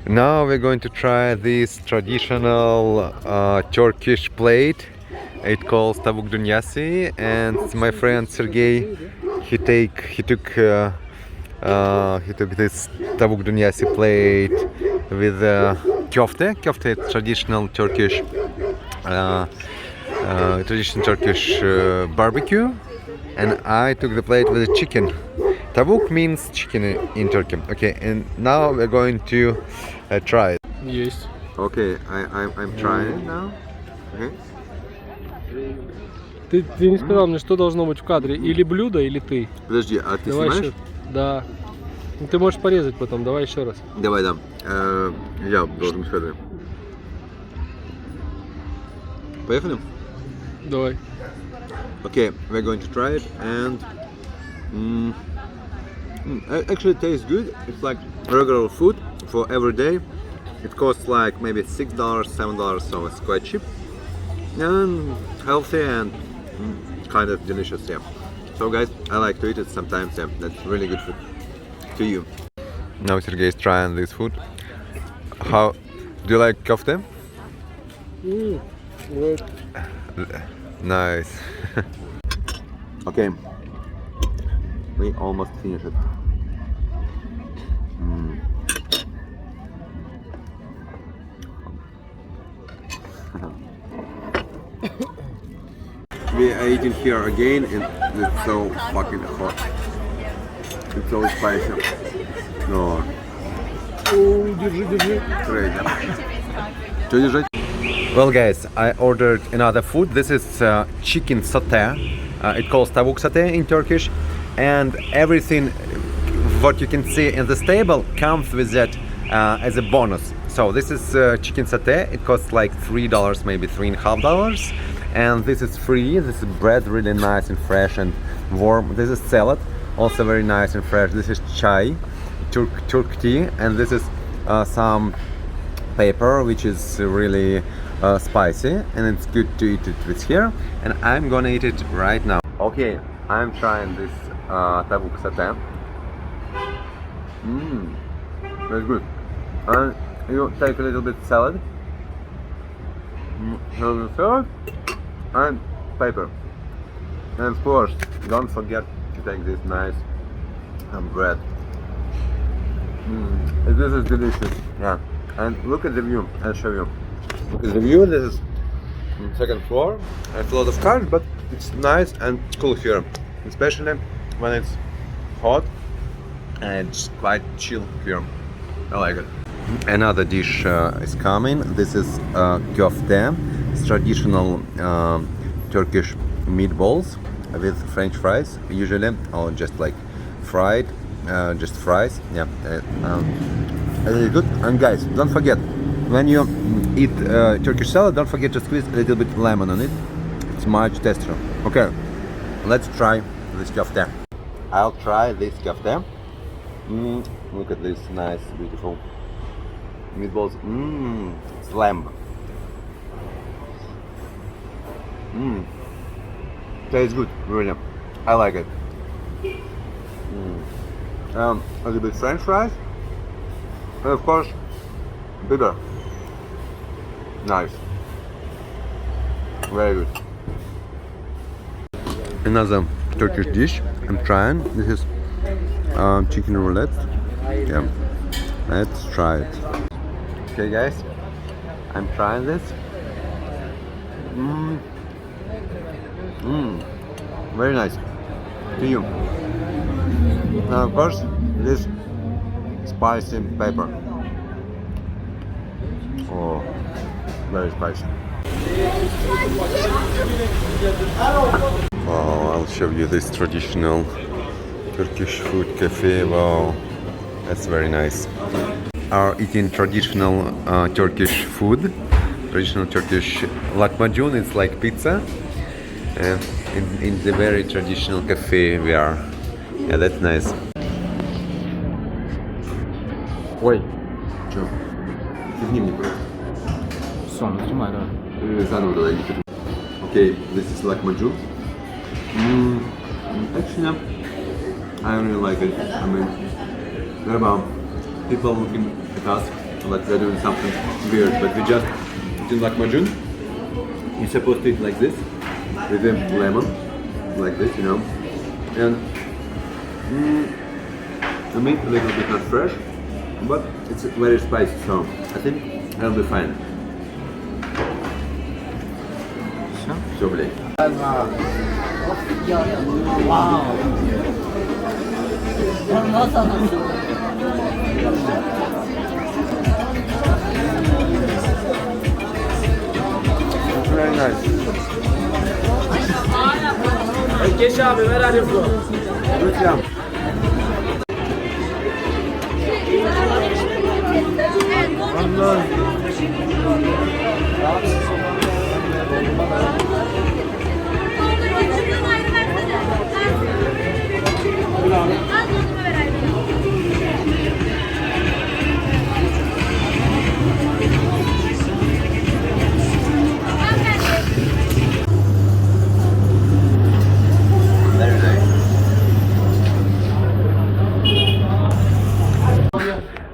Now we're going to try this traditional Turkish plate. It calls tavuk dunyasi, and my friend Sergey, he took this tavuk dunyasi plate with köfte. Köfte is traditional Turkish barbecue, and I took the plate with the chicken. Tavuk means chicken in Turkey. Okay, and now we're going to try it. Есть. Okay, I'm trying it now. Okay. Ты не сказал мне, что должно быть в кадре. Или блюдо, или ты. Подожди, а ты Давай снимаешь? еще. Да. Ну, ты можешь порезать потом, давай еще раз. Давай, да. Я должен сказать. Поехали? Давай. Okay, we're going to try it, and actually it tastes good. It's like regular food for every day. It costs like maybe $6, $7, so it's quite cheap and healthy and kind of delicious. Yeah. So guys, I like to eat it sometimes. Yeah, that's really good food. To you. Now Sergey is trying this food. How do you like kofte? Good. Nice. Okay, we almost finished it. We are eating here again, and it's so fucking hot. It's so spicy. No. Держи. Crazy. Что держать? Well guys, I ordered another food. This is chicken satay. It calls tavuk satay in Turkish, and everything what you can see in this table comes with that as a bonus. So this is chicken satay. It costs like $3, maybe $3.50, and this is free. This is bread, really nice and fresh and warm. This is salad, also very nice and fresh. This is chai, Turk tea, and this is some pepper, which is really spicy, and it's good to eat it with here. And I'm gonna eat it right now. Okay, I'm trying this tavuk satay. Very good. And you take a little bit salad, salad and pepper. And of course, don't forget to take this nice bread. This is delicious. Yeah. And look at the view. I'll show you. Look at the view. This is second floor. It's a lot of cars, but it's nice and cool here, especially when it's hot and it's quite chill here. I like it. Another dish is coming. This is köfte. It's traditional Turkish meatballs with French fries, usually, or just like fried, just fries. Yeah, really good. And guys, don't forget, when you eat Turkish salad, don't forget to squeeze a little bit lemon on it. It's much tastier. Okay, let's try this köfte. I'll try this köfte. Look at this nice, beautiful meatballs. It's lamb. Tastes good, really. I like it. A little bit French fries, and of course, bitter. Nice. Very good. Another Turkish dish I'm trying. This is chicken roulette. Yeah, let's try it. Okay, guys, I'm trying this. Very nice. To you. Now, of course, this spicy pepper. Oh, very spicy. Wow, I'll show you this traditional Turkish food cafe. Wow, that's very nice. Are eating traditional Turkish food. Traditional Turkish lahmacun. It's like pizza. In the very traditional cafe we are. Yeah, that's nice. Ой, чё? Фигни мне просто. Сам, снимай, да. Заново тогда Никита. Okay, this is lahmacun. Actually, I don't really like it. I mean, there are people looking at us like they're doing something weird, but we just eating lahmacun. You're supposed to eat like this, with the lemon, like this, you know. And the meat a little bit not fresh, but it's very spicy, so I think I'll be fine. Все, блядь. Very nice. Geç abi ver hadi bu. Lütfen. Allah.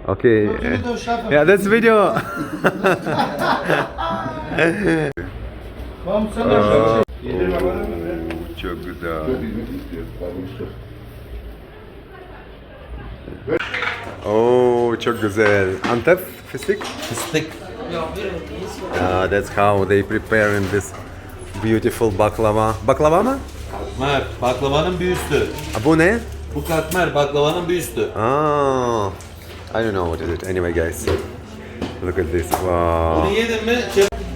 Okay. Yeah, that's video. Çok güzel. Oh, çok güzel. Antep fıstık? Fıstık. That's how they prepare in this beautiful baklava. Baklava mı? Katmer, baklavanın bir üstü. Bu ne? Bu katmer, baklavanın bir üstü. Ah, I don't know what is it. Anyway, guys, look at this. Wow. Bunu yedin mi?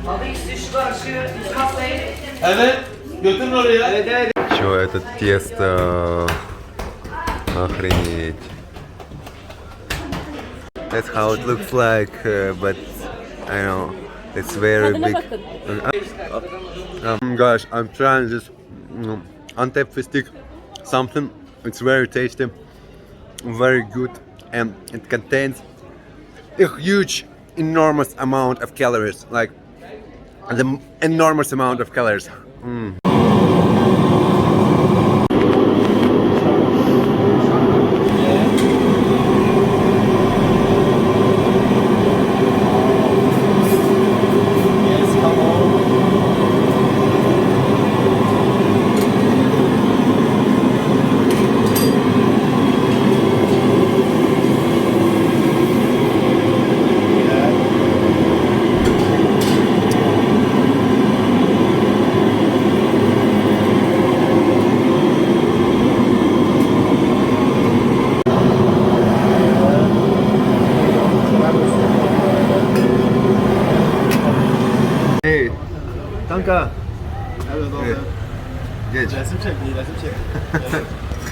Abi işte şu karşı kafayı. Evet. Götürün oraya. Evet. Чё это тесто? Охренеть. That's how it looks like, but I know it's very big. Guys, I'm trying this Antep fıstık something. It's very tasty, very good, and it contains a huge, enormous amount of calories, like the enormous amount of calories. Hey, kanka. Evet. Geç. Resim çek, iyi resim çek.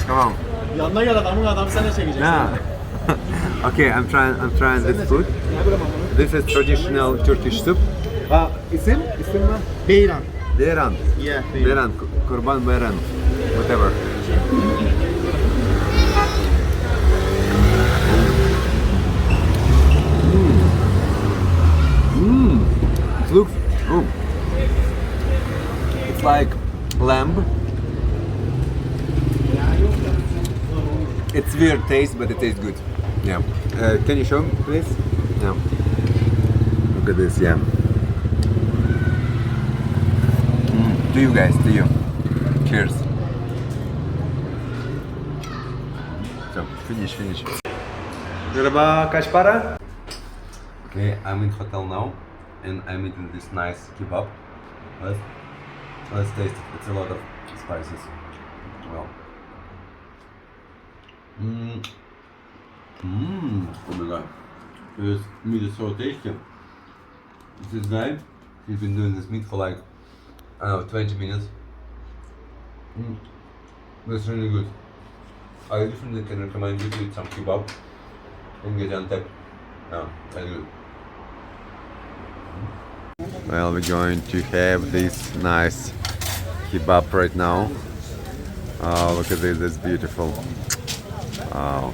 Tamam. Yanına gel adam sen de çekeceksin. Yeah. Okay, I'm trying this food. This is traditional Turkish soup. İsim mi? Beyran. Deran. Yeah, Deran, kurban beyran. Whatever. It looks. It's like lamb. It's weird taste, but it tastes good. Yeah. Can you show me, please? Yeah. Look at this. Yeah. To you guys. To you. Cheers. So finish. Merhaba, kaç para? Okay, I'm in hotel now, and I'm eating this nice kebab. Let's taste it. It's a lot of spices. Well. Oh my god. This meat is so tasty. This guy, he's been doing this meat for like, I don't know, 20 minutes. That's really good. I definitely can recommend you to eat some kebab in Gaziantep. Yeah, very good. Well, we're going to have this nice kebab right now. Oh, look at this, it's beautiful. Wow.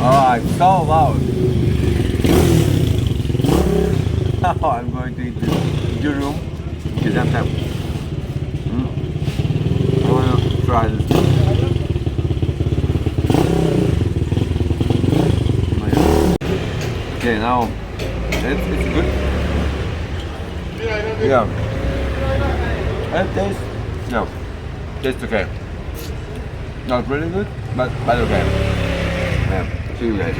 Oh, it's so loud. Now I'm going to eat this Durum, Gaziantep. I want to try this. Okay, now it's good. Yeah. And taste, no, tastes okay. Not really good, but okay. Yeah, see you guys.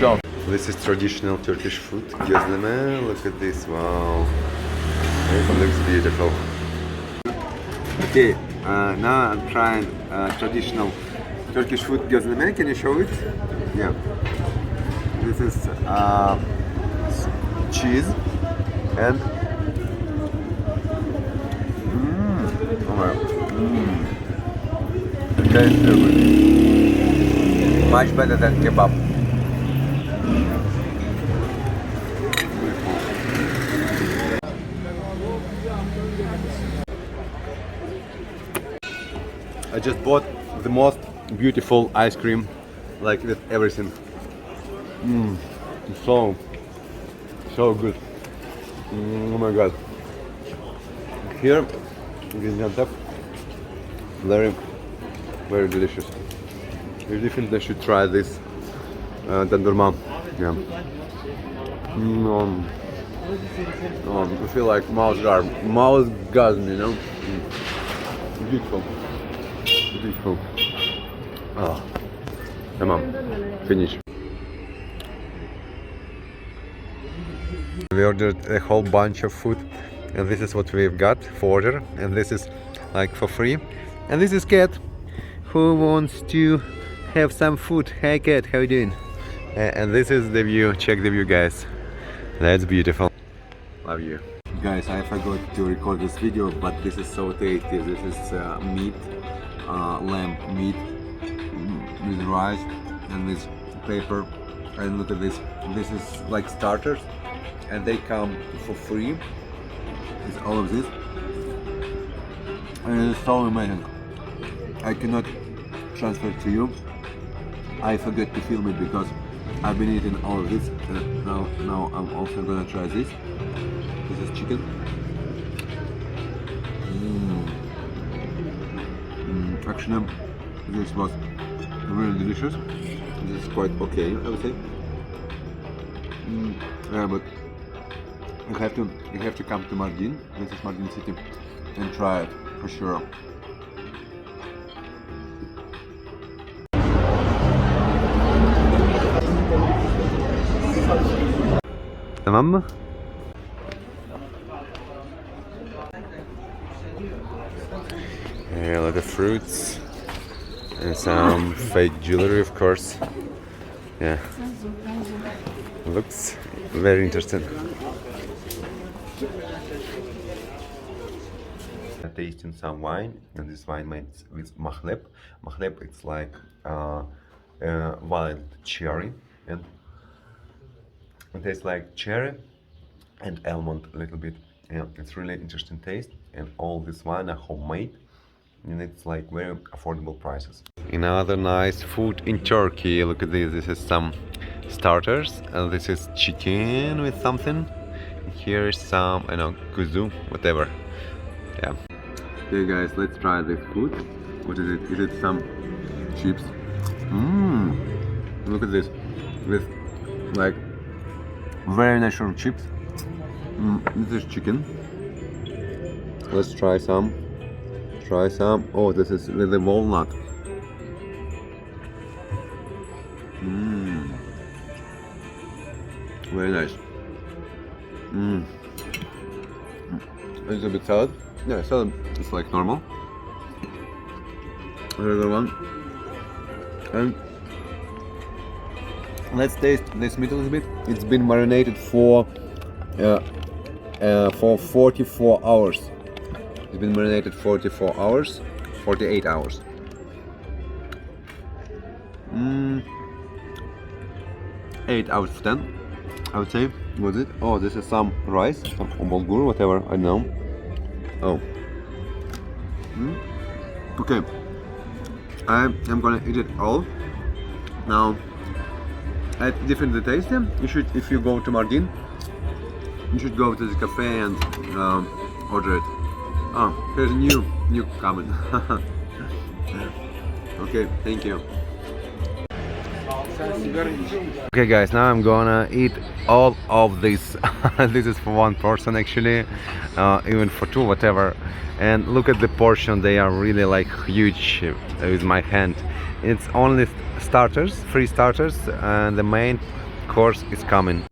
So, this is traditional Turkish food. Gözleme, look at this, wow. It looks beautiful. Okay, now I'm trying traditional Turkish food gözleme. Can you show it? Yeah. This is cheese and oh my, it tastes so good. Much better than kebab. I just bought the most beautiful ice cream, like with everything. It's so good. Oh my god. Here, Gaziantep, very delicious. You definitely should try this dondurma. Yeah. I feel like mouth orgasm, you know. Beautiful. Beautiful. Oh, come on, finish. We ordered a whole bunch of food, and this is what we've got for order, and this is like for free. And this is Cat, who wants to have some food. Hi Cat, how you doing? And this is the view. Check the view, guys. That's beautiful. Love you. Guys, I forgot to record this video, but this is so tasty. This is meat, lamb meat with rice and with paper. And look at this. This is like starters, and they come for free. It's all of this, and it's so amazing. I cannot transfer it to you. I forgot to film it because I've been eating all of this. Now I'm also gonna try this. This is chicken. Actually, this was really delicious. This is quite okay, I would say. Yeah, but you have to come to Mardin. This is Mardin city, and try it for sure. Tamam mı? A lot of fruits and some fake jewelry, of course. Yeah, looks very interesting. Tasting some wine, and this wine made with mahleb. Mahleb, it's like wild cherry, and it tastes like cherry and almond a little bit. Yeah, it's really interesting taste, and all this wine are homemade, and it's like very affordable prices. Another nice food in Turkey. Look at this. This is some starters, and this is chicken with something. Here is some, I know, kuzu, whatever. Yeah. Okay, guys, let's try this food. What is it? Is it some chips? Look at this, with like very natural chips. This is chicken. Let's try some. Oh, this is with the walnut. Very nice. A little bit salad. Yeah, salad is like normal. Another one. And let's taste this meat a little bit. It's been marinated for 44 hours. It's been marinated 44 hours, 48 hours. 8 out of 10, I would say. What's it? Oh, this is some rice, some bulgur, whatever, I don't know. Oh. Okay. I am gonna eat it all. Now, at different taste, you should, if you go to Mardin, you should go to the cafe and order it. Oh, here's a new comment. Okay, thank you. Okay guys, now I'm gonna eat all of this. This is for one person actually, even for two, whatever. And look at the portion, they are really like huge with my hand. It's only starters, 3 starters, and the main course is coming.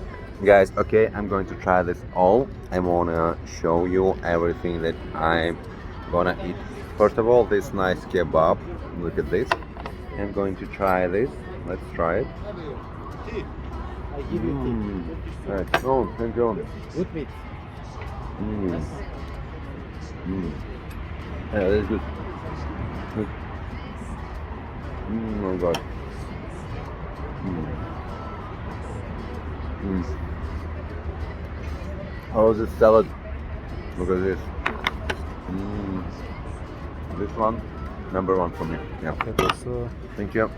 Guys, okay, I'm going to try this all. I wanna show you everything that I'm gonna eat. First of all, this nice kebab. Look at this. I'm going to try this. Let's try it. Right. Oh, thank you. Good meat. Yeah, that's good. Good. Oh my god. How's this salad? Look at this. This one, number 1 for me. Yeah. Thank you.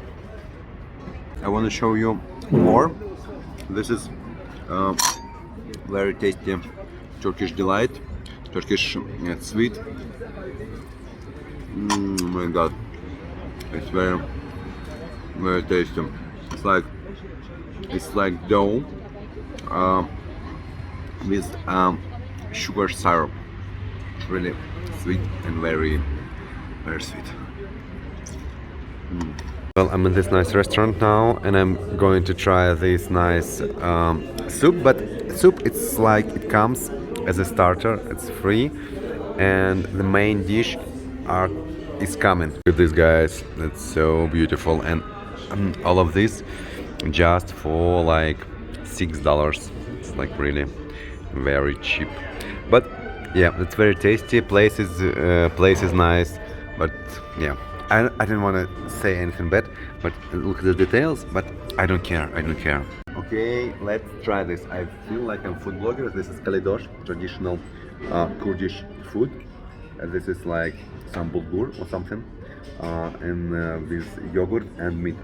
I want to show you more. This is very tasty Turkish delight, Turkish sweet. Oh my god, it's very, very tasty. It's like dough with sugar syrup. Really sweet and very, very sweet. Well, I'm in this nice restaurant now, and I'm going to try this nice soup. But soup, it's like it comes as a starter. It's free, and the main dish is coming. Look at this, guys. It's so beautiful, and all of this just for like $6. It's like really very cheap. But yeah, it's very tasty. Place is nice, but yeah. I didn't want to say anything bad, but look at the details, but I don't care, Okay, let's try this. I feel like I'm food blogger. This is Kaledosh, traditional Kurdish food. This is like some bulgur or something, and with yogurt and meat.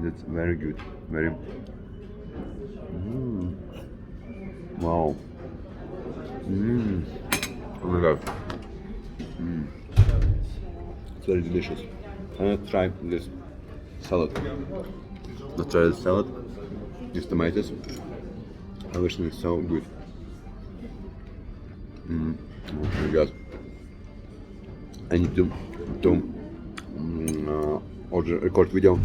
It's very good, very. Wow. Oh my god. It's very delicious. I'm gonna try this salad. Let's try this salad. These tomatoes. Everything is so good. Oh my god. I need to record video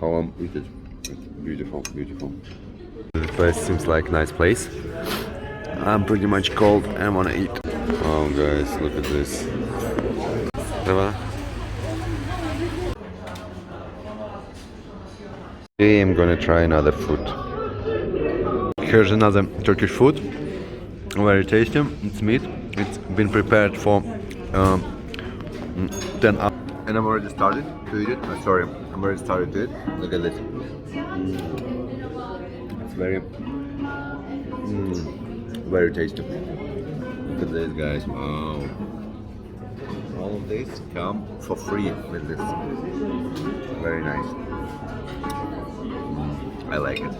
how I'm eating. It's beautiful, beautiful. This place seems like a nice place. I'm pretty much cold and I wanna eat. Oh guys, look at this. Today I'm gonna try another food. Here's another Turkish food. Very tasty. It's meat. It's been prepared for 10 hours. And I'm already started to eat it. Sorry, I'm already started to eat. Look at this. It's very, very tasty. Look at this, guys. Wow. All of this come for free with this. Very nice. I like it.